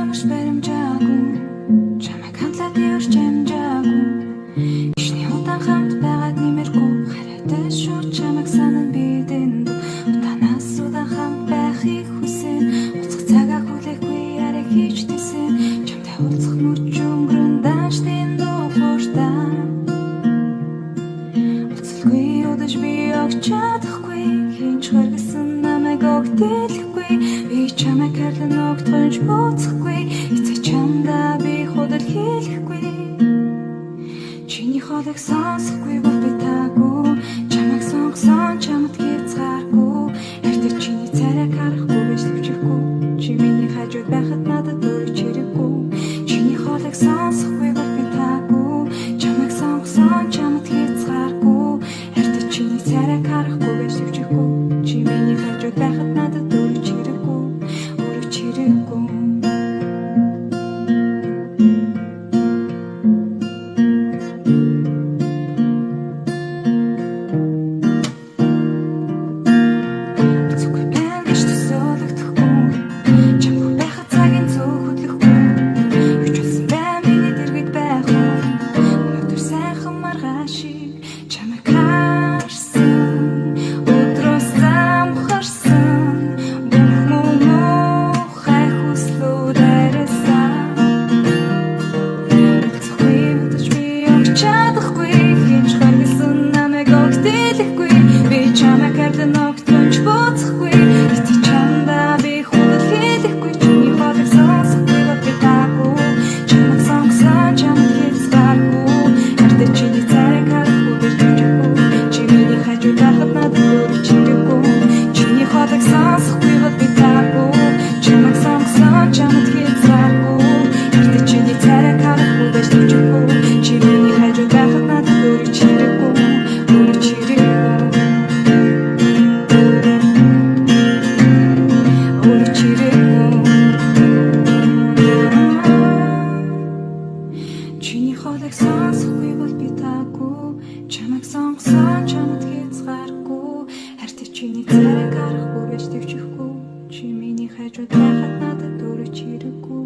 Чамш баримжаагүй чамайг хамтлаад явж амжаагүй ишний удаан хамт байгаад нэмэргүй хараатай шүү чамайг санан бидэнд танаас удаан хамт байхыг хүсэн уцах цагаа хүлээхгүй яриг хийж тэсэн чамтай уулзах мөч өнгөрөн даашдын дуухуртаа уцалгүй удаж би огч чадахгүй хинч хөргөсөн намайг огтэлэхгүй би чамайг харлан огтхонж буцахгүй эцэг чамдаа би худал хийлэхгүй чиний хоолыг сонсохгүй бол би таагүй чамайг сонгосон чамд хязгааргүй эртээ чиний царайг харахгүй биш төвчөхгүй чи миний хажууд байхад надад дөрөв чирэггүй чиний хоолыг сонсохгүй бол би таагүй чамайг сонгосон чамд хязгааргүй эртээ чиний царайг харахгүй биш төвчөхгүй чи миний хажууд байхад надад дөрөв чирэггүй өрөв чирэггүй Чиний хоолыг сонсохгүй бол би таагүй чамайг сонгосон чамд хязгааргүй хайртай чиний царайг харахгүй байж төвчөхгүй чи миний хажууд байхад надад өөрөө чирэггүй